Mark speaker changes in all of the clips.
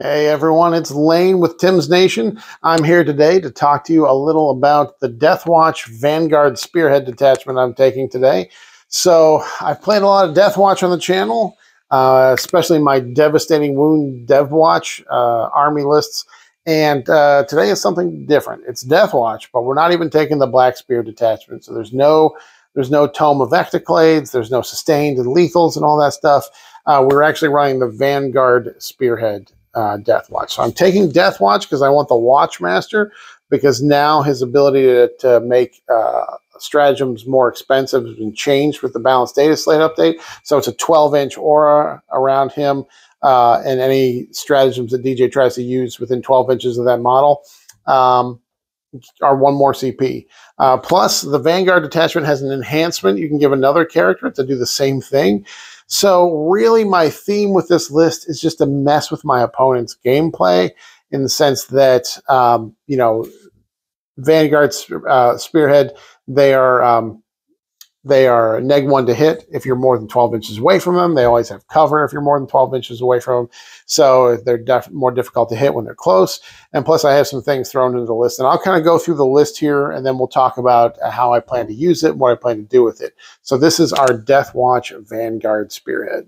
Speaker 1: Hey everyone, it's Lane with Tim's Nation. I'm here today to talk to you a little about the DeathWatch Vanguard Spearhead detachment I'm taking today. So I've played a lot of DeathWatch on the channel, especially my Devastating Wound DevWatch army lists. And today is something different. It's DeathWatch, but we're not even taking the Black Spear detachment. So there's no Tome of Ectoclades, there's no Sustained and Lethals and all that stuff. We're actually running the Vanguard Spearhead DeathWatch. So I'm taking DeathWatch because I want the Watchmaster, because now his ability to make stratagems more expensive has been changed with the Balanced Data Slate update. So it's a 12-inch aura around him, and any stratagems that DJ tries to use within 12 inches of that model are one more CP. Plus, the Vanguard detachment has an enhancement. You can give another character to do the same thing. So really, my theme with this list is just to mess with my opponent's gameplay, in the sense that, Vanguard Spearhead, they are -1 to hit if you're more than 12 inches away from them. They always have cover if you're more than 12 inches away from them. So they're more difficult to hit when they're close. And plus, I have some things thrown into the list. And I'll kind of go through the list here, and then we'll talk about how I plan to use it and what I plan to do with it. So this is our DeathWatch Vanguard Spearhead.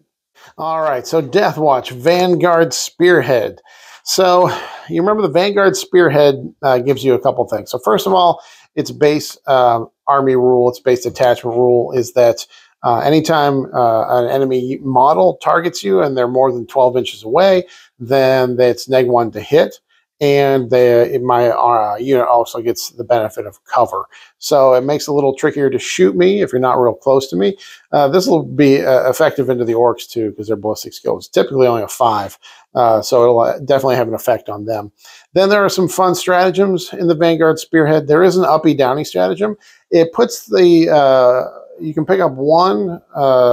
Speaker 1: All right, so DeathWatch Vanguard Spearhead. So you remember the Vanguard Spearhead gives you a couple things. So first of all, its base army rule, its base detachment rule is that anytime an enemy model targets you and they're more than 12 inches away, then it's -1 to hit. And my unit also gets the benefit of cover. So it makes it a little trickier to shoot me if you're not real close to me. This will be effective into the orcs too, because their ballistic skill is typically only a 5. So it'll definitely have an effect on them. Then there are some fun stratagems in the Vanguard Spearhead. There is an uppy-downy stratagem. It puts the... you can pick up 1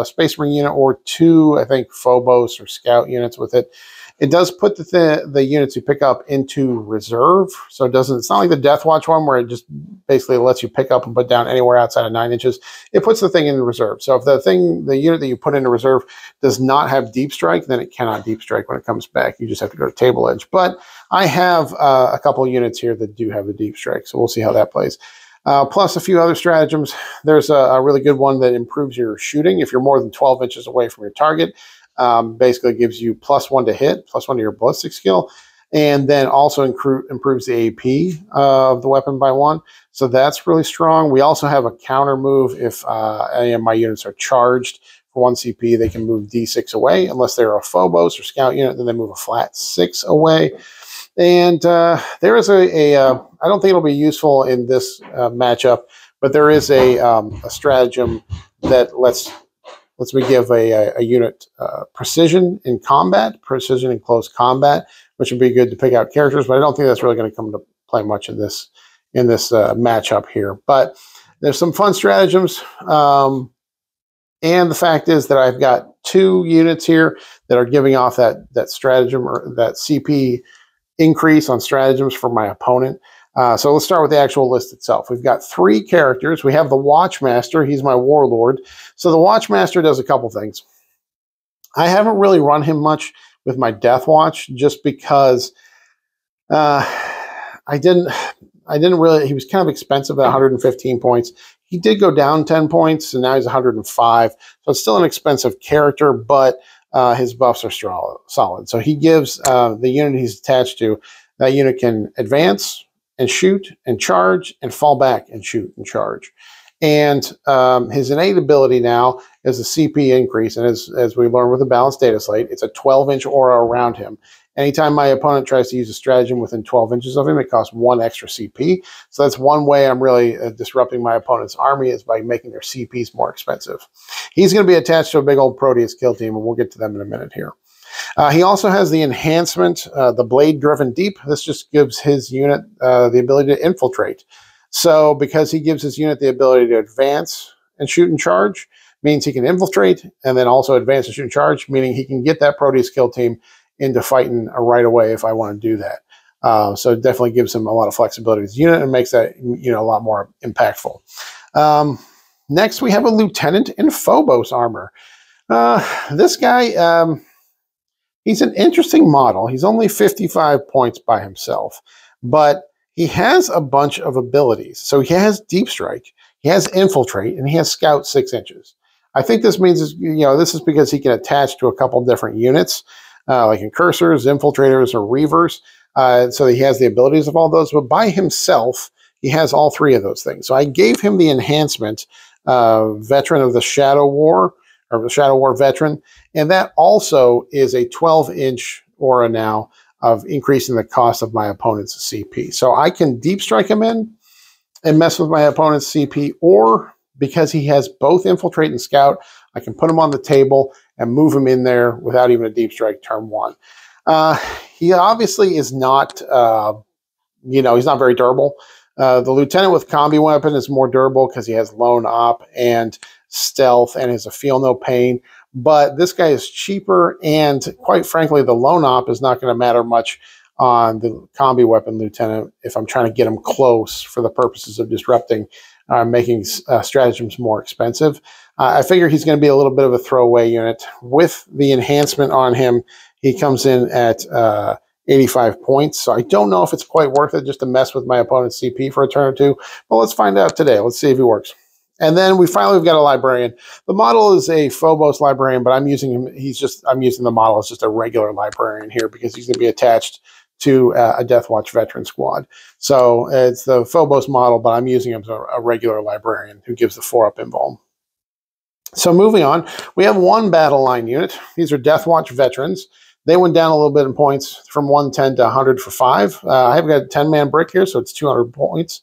Speaker 1: Space Marine unit or 2, I think, Phobos or Scout units with it. It does put the units you pick up into reserve. So it's not like the DeathWatch one where it just basically lets you pick up and put down anywhere outside of 9 inches. It puts the thing in reserve. So if the unit that you put into reserve does not have deep strike, then it cannot deep strike when it comes back. You just have to go to table edge. But I have a couple of units here that do have the deep strike. So we'll see how that plays. Plus a few other stratagems. There's a really good one that improves your shooting if you're more than 12 inches away from your target. Basically gives you +1 to hit, +1 to your ballistic skill, and then also improves the AP of the weapon by 1. So that's really strong. We also have a counter move if any of my units are charged for 1 CP. They can move D6 away unless they're a Phobos or Scout unit. Then they move a flat 6 away. And there is I don't think it'll be useful in this matchup, but there is a stratagem that lets me give a unit precision in combat, precision in close combat, which would be good to pick out characters, but I don't think that's really going to come to play much in this matchup here. But there's some fun stratagems, and the fact is that I've got 2 units here that are giving off that stratagem or that CP increase on stratagems for my opponent. So let's start with the actual list itself. We've got 3 characters. We have the Watchmaster. He's my warlord. So the Watchmaster does a couple things. I haven't really run him much with my DeathWatch just because I didn't really. He was kind of expensive at 115 points. He did go down 10 points, and now he's 105. So it's still an expensive character, but his buffs are solid. So he gives the unit he's attached to, that unit can advance and shoot and charge and fall back and shoot and charge. And his innate ability now is a CP increase. And as we learned with the Balanced Data Slate, it's a 12-inch aura around him. Anytime my opponent tries to use a stratagem within 12 inches of him, it costs 1 extra CP. So that's one way I'm really disrupting my opponent's army, is by making their CPs more expensive. He's going to be attached to a big old Proteus kill team, and we'll get to them in a minute here. He also has the enhancement, the Blade Driven Deep. This just gives his unit the ability to infiltrate. So because he gives his unit the ability to advance and shoot and charge, means he can infiltrate and then also advance and shoot and charge, meaning he can get that Proteus kill team into fighting right away if I want to do that. So it definitely gives him a lot of flexibility as a unit and makes that a lot more impactful. Next, we have a Lieutenant in Phobos armor. This guy, He's an interesting model. He's only 55 points by himself, but he has a bunch of abilities. So he has Deep Strike, he has Infiltrate, and he has Scout 6 inches. I think this means, this is because he can attach to a couple different units, like Incursors, Infiltrators, or Reavers. So he has the abilities of all those, but by himself, he has all three of those things. So I gave him the enhancement, Veteran of the Shadow War, or the Shadow War Veteran, and that also is a 12-inch aura now of increasing the cost of my opponent's CP. So I can Deep Strike him in and mess with my opponent's CP, or because he has both Infiltrate and Scout, I can put him on the table and move him in there without even a Deep Strike turn 1. He obviously is not, he's not very durable. The Lieutenant with Combi Weapon is more durable because he has Lone Op and Stealth and is a Feel No Pain. But this guy is cheaper, and quite frankly, the Lone Op is not going to matter much on the Combi Weapon Lieutenant if I'm trying to get him close for the purposes of disrupting, making stratagems more expensive. I figure he's going to be a little bit of a throwaway unit. With the enhancement on him, he comes in at 85 points. So I don't know if it's quite worth it just to mess with my opponent's CP for a turn or two. But let's find out today. Let's see if he works. And then we've got a Librarian. The model is a Phobos Librarian, but I'm using him. I'm using the model as just a regular Librarian here because he's going to be attached to a DeathWatch Veteran squad. So it's the Phobos model, but I'm using him as a regular Librarian who gives the 4-up invuln. So moving on, we have one battle line unit. These are DeathWatch Veterans. They went down a little bit in points from 110 to 100 for 5. I've got a 10-man brick here, so it's 200 points.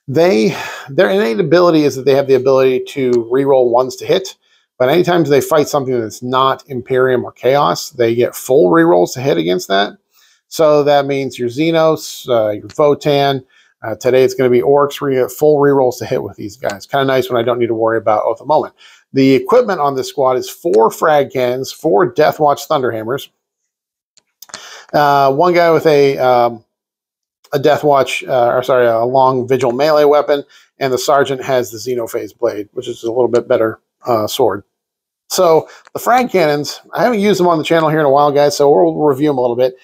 Speaker 1: Their innate ability is that they have the ability to reroll ones to hit, but anytime they fight something that's not Imperium or Chaos, they get full rerolls to hit against that. So that means your Xenos, your Votan. Today it's going to be Orcs, where you get full rerolls to hit with these guys. Kind of nice when I don't need to worry about at the moment. The equipment on this squad is 4 frag cannons, 4 Deathwatch Thunderhammers, one guy with a Deathwatch, a long Vigil melee weapon, and the Sergeant has the Xenophase Blade, which is a little bit better sword. So the frag cannons, I haven't used them on the channel here in a while, guys, so we'll review them a little bit.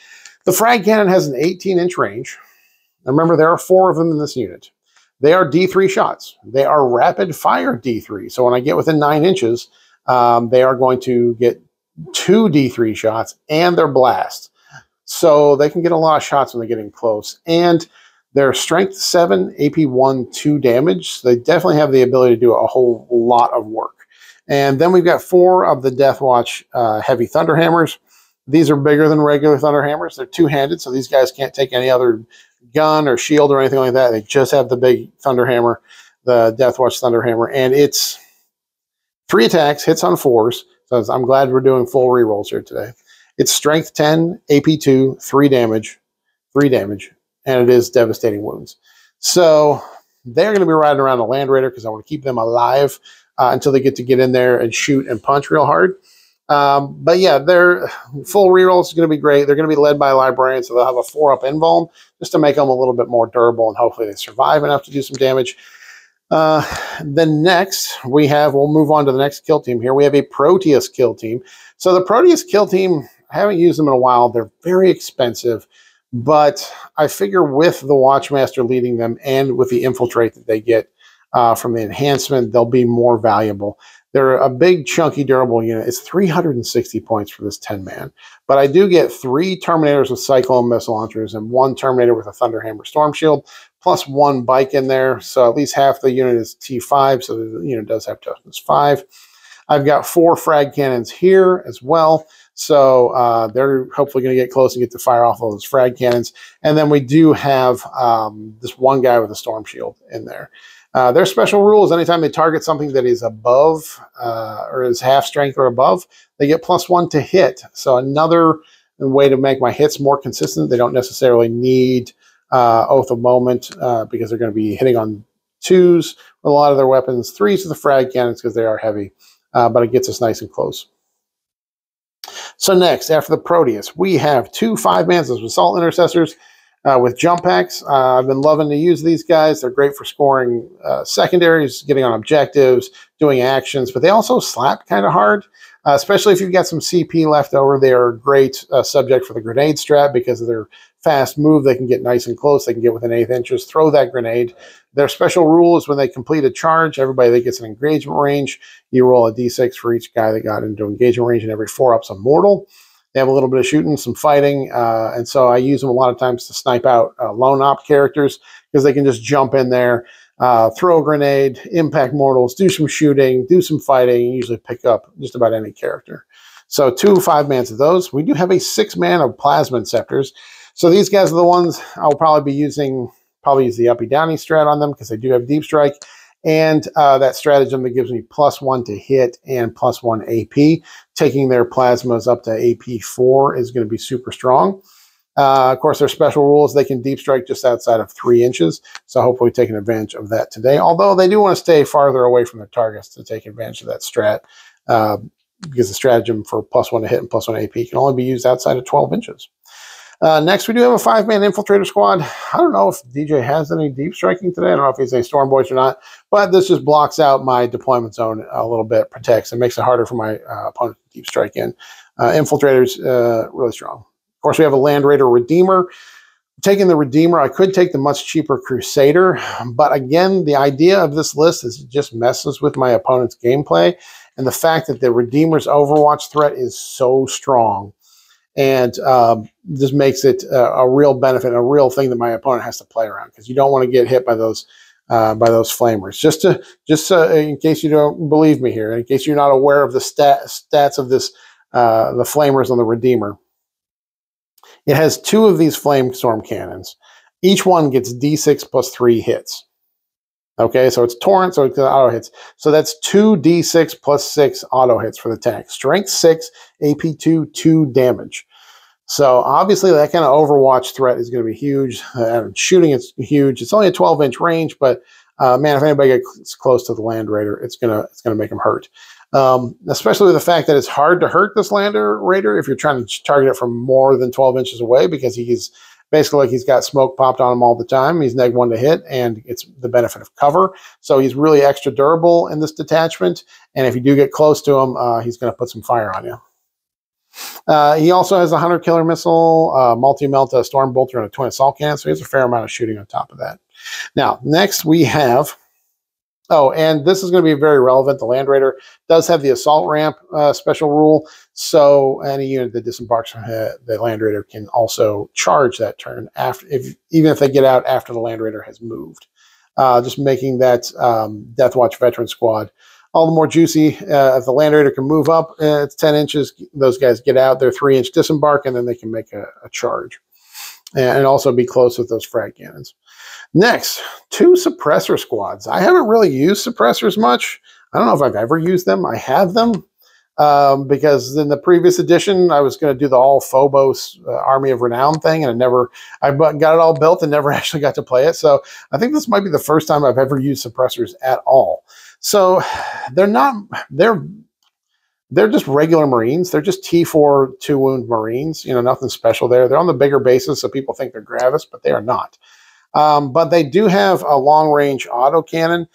Speaker 1: The frag cannon has an 18-inch range. Remember, there are 4 of them in this unit. They are D3 shots. They are rapid fire D3. So when I get within 9 inches, they are going to get 2 D3 shots and their blast. So they can get a lot of shots when they're getting close. And they're strength 7, AP 1, 2 damage. So they definitely have the ability to do a whole lot of work. And then we've got 4 of the Deathwatch heavy Thunderhammers. These are bigger than regular Thunderhammers. They're two-handed, so these guys can't take any other gun or shield or anything like that. They just have the big Thunderhammer, the Deathwatch Thunderhammer. And it's 3 attacks, hits on 4s. So I'm glad we're doing full rerolls here today. It's strength 10, AP 2, 3 damage, and it is devastating wounds. So they're going to be riding around a Land Raider because I want to keep them alive until they get in there and shoot and punch real hard. But yeah, their full rerolls is going to be great. They're going to be led by a Librarian, so they'll have a 4-up invuln just to make them a little bit more durable, and hopefully they survive enough to do some damage. Then next, we'll move on to the next kill team here. We have a Proteus kill team. So the Proteus kill team, I haven't used them in a while. They're very expensive, but I figure with the Watchmaster leading them and with the Infiltrate that they get from the enhancement, they'll be more valuable. They're a big, chunky, durable unit. It's 360 points for this 10-man. But I do get 3 Terminators with Cyclone missile launchers and 1 Terminator with a Thunderhammer Storm Shield, plus 1 bike in there. So at least half the unit is T5, so the unit does have toughness 5. I've got 4 frag cannons here as well. So they're hopefully going to get close and get to fire off all those frag cannons. And then we do have this one guy with a Storm Shield in there. Their special rule is anytime they target something that is above or is half strength or above, they get +1 to hit. So another way to make my hits more consistent. They don't necessarily need Oath of Moment because they're going to be hitting on 2s with a lot of their weapons. 3s with the frag cannons because they are heavy, but it gets us nice and close. So next, after the Proteus, we have 2 5-mans as Assault Intercessors with jump packs. I've been loving to use these guys. They're great for scoring secondaries, getting on objectives, doing actions, but they also slap kind of hard. especially if you've got some CP left over. They are a great subject for the grenade strat because of their fast move. They can get nice and close. They can get within 1/8 inches, throw that grenade. Their special rule is when they complete a charge, everybody that gets an engagement range, you roll a d6 for each guy that got into engagement range, and every 4-up's a mortal. They have a little bit of shooting, some fighting, and so I use them a lot of times to snipe out lone op characters because they can just jump in there, throw a grenade, impact mortals, do some shooting, do some fighting, and usually pick up just about any character. So 2 5-mans of those. We do have a 6-man of Plasma Inceptors. So these guys are the ones I'll probably be using, use the uppy downy strat on them because they do have deep strike. And that stratagem that gives me +1 to hit and +1 AP. Taking their plasmas up to AP 4 is going to be super strong. Of course, their special rules, they can deep strike just outside of 3 inches. So hopefully taking advantage of that today. Although they do want to stay farther away from their targets to take advantage of that strat. Because the stratagem for +1 to hit and +1 AP can only be used outside of 12 inches. Next, we do have a 5-man infiltrator squad. I don't know if DJ has any deep striking today. I don't know if he's any storm boys or not, but this just blocks out my deployment zone a little bit, protects, and makes it harder for my opponent to deep strike in. Infiltrator's really strong. Of course, we have a Land Raider Redeemer. Taking the Redeemer, I could take the much cheaper Crusader, but again, the idea of this list is it just messes with my opponent's gameplay, and the fact that the Redeemer's Overwatch threat is so strong. And just makes it a real benefit, a real thing that my opponent has to play around because you don't want to get hit by those flamers. Just in case you don't believe me here, in case you're not aware of the stats of this, the flamers on the Redeemer, it has 2 of these flame storm cannons. Each one gets D6 plus 3 hits. Okay, so it's torrent, so it's auto hits. So that's 2 D6 plus 6 auto hits for the tank. Strength 6, AP 2, 2 damage. So obviously that kind of Overwatch threat is going to be huge. Shooting it's huge. It's only a 12-inch range, but man, if anybody gets close to the Land Raider, it's gonna make them hurt. Especially with the fact that it's hard to hurt this Land Raider if you're trying to target it from more than 12 inches away because he's basically like he's got smoke popped on him all the time. He's -1 to hit, and it's the benefit of cover. So he's really extra durable in this detachment. And if you do get close to him, he's going to put some fire on you. He also has a 100 killer missile, multi-melt, a storm bolter, and a twin assault cannon. So he has a fair amount of shooting on top of that. Now, next we have, and this is going to be very relevant. The Land Raider does have the assault ramp special rule. So any unit that disembarks from the Land Raider can also charge that turn even if they get out after the Land Raider has moved. Just making that DeathWatch Veteran squad all the more juicy. If the Land Raider can move up, it's 10 inches. Those guys get out. They're 3-inch disembark, and then they can make a charge. And also be close with those frag cannons. Next, 2 suppressor squads. I haven't really used suppressors much. I don't know if I've ever used them. I have them because in the previous edition, I was going to do the all Phobos Army of Renown thing, and I got it all built and never actually got to play it. So I think this might be the first time I've ever used suppressors at all. So they're just regular Marines. They're just T4 2-wound Marines. Nothing special there. They're on the bigger bases, so people think they're Gravis, but they are not. But they do have a long-range autocannon.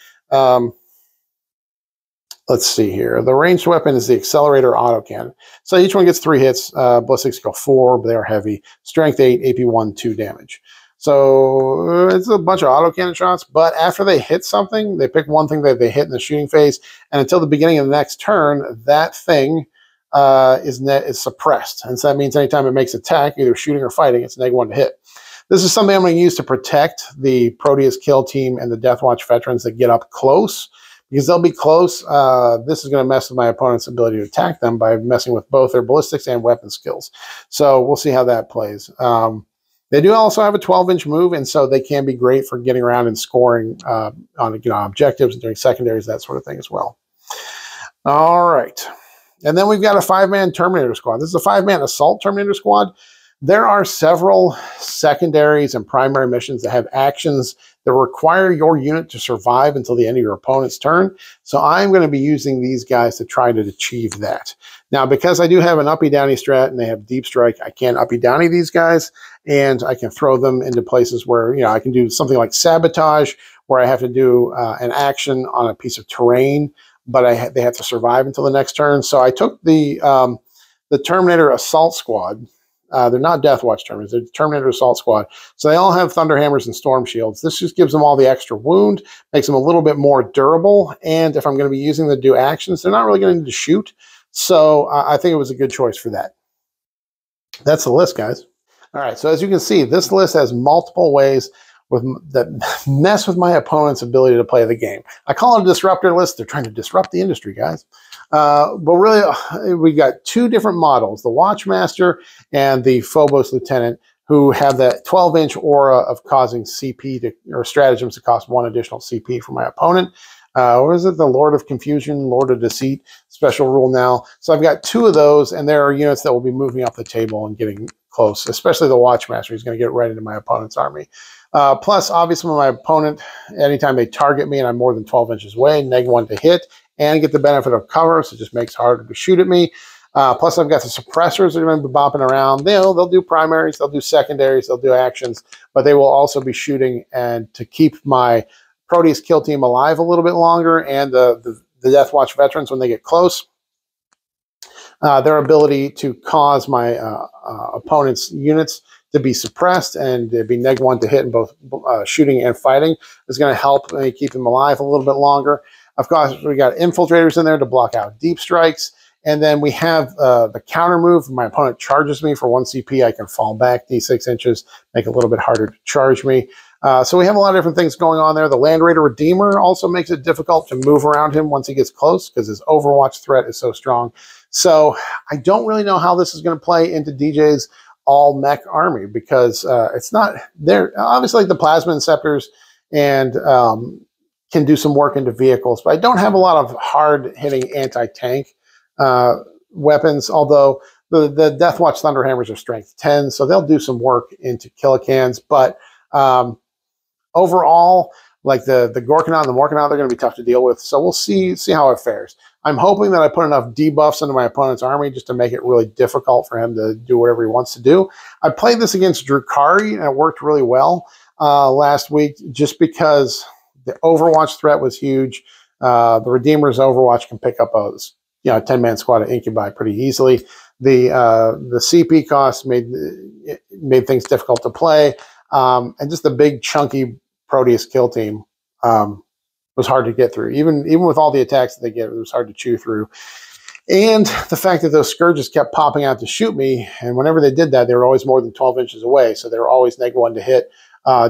Speaker 1: Let's see here. The ranged weapon is the Accelerator autocannon. So each one gets 3 hits. Ballistics go 4, but they are heavy. Strength 8, AP 1, 2 damage. So it's a bunch of autocannon shots, but after they hit something, they pick one thing that they hit in the shooting phase, and until the beginning of the next turn, that thing is suppressed. And so that means anytime it makes attack, either shooting or fighting, it's -1 to hit. This is something I'm going to use to protect the Proteus kill team and the DeathWatch veterans that get up close, because they'll be close. This is going to mess with my opponent's ability to attack them by messing with both their ballistics and weapon skills. So we'll see how that plays. They do also have a 12-inch move, and so they can be great for getting around and scoring on objectives and doing secondaries, that sort of thing as well. All right. And then we've got a 5-man Terminator squad. This is a 5-man assault Terminator squad. There are several secondaries and primary missions that have actions that require your unit to survive until the end of your opponent's turn. So I'm going to be using these guys to try to achieve that. Now, because I do have an uppy-downy strat and they have deep strike, I can uppy-downy these guys, and I can throw them into places where, I can do something like sabotage, where I have to do an action on a piece of terrain, but they have to survive until the next turn. So I took the Terminator Assault Squad. They're not DeathWatch Terminators. They're Terminator Assault Squad. So they all have Thunderhammers and Storm Shields. This just gives them all the extra wound, makes them a little bit more durable. And if I'm going to be using them to do actions, they're not really going to need to shoot. So I think it was a good choice for that. That's the list, guys. All right, so as you can see, this list has multiple ways that mess with my opponent's ability to play the game. I call it a disruptor list. They're trying to disrupt the industry, guys. But really, we got two different models, the Watchmaster and the Phobos Lieutenant, who have that 12-inch aura of causing CP or stratagems to cost 1 additional CP for my opponent. What is it? The Lord of Confusion, Lord of Deceit, special rule now. So I've got 2 of those, and there are units that will be moving off the table and getting close, especially the Watchmaster. He's going to get right into my opponent's army. Plus, obviously, when my opponent, anytime they target me and I'm more than 12 inches away, -1 to hit and get the benefit of cover, so it just makes it harder to shoot at me. Plus, I've got the suppressors that are going to be bopping around. They'll do primaries, they'll do secondaries, they'll do actions, but they will also be shooting and to keep my Proteus kill team alive a little bit longer, and the DeathWatch Veterans, when they get close, their ability to cause my opponent's units to be suppressed and to be -1 to hit in both shooting and fighting is going to help me keep them alive a little bit longer. Of course, we got infiltrators in there to block out deep strikes. And then we have the counter move. My opponent charges me for 1 CP. I can fall back D6 inches, make it a little bit harder to charge me. So we have a lot of different things going on there. The Land Raider Redeemer also makes it difficult to move around him once he gets close because his Overwatch threat is so strong. So I don't really know how this is going to play into DJ's all-mech army because it's not there. Obviously, like the Plasma Inceptors and can do some work into vehicles, but I don't have a lot of hard-hitting anti-tank weapons, although the DeathWatch Thunderhammers are strength 10, so they'll do some work into Killicans, but overall, like the Gorkanaut and the Morkanaut, they're going to be tough to deal with, so we'll see how it fares. I'm hoping that I put enough debuffs into my opponent's army just to make it really difficult for him to do whatever he wants to do. I played this against Drukhari, and it worked really well last week just because the Overwatch threat was huge. The Redeemer's Overwatch can pick up a 10-man squad of Incubi pretty easily. The CP cost made things difficult to play, and just the big chunky Proteus kill team was hard to get through. Even with all the attacks that they get, it was hard to chew through. And the fact that those Scourges kept popping out to shoot me, and whenever they did that, they were always more than 12 inches away, so they were always -1 to hit.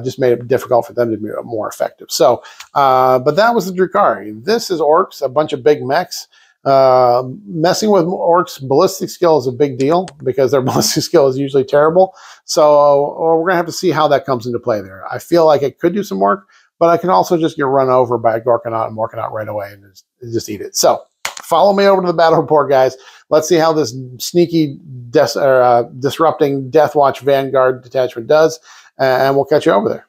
Speaker 1: Just made it difficult for them to be more effective. So, but that was the Drukhari. This is Orcs, a bunch of big mechs. Messing with Orcs' ballistic skill is a big deal because their ballistic skill is usually terrible. So we're going to have to see how that comes into play there. I feel like it could do some work, but I can also just get run over by a Gorkanaut and Morkanaut right away and just eat it. So follow me over to the battle report, guys. Let's see how this sneaky disrupting DeathWatch Vanguard detachment does, and we'll catch you over there.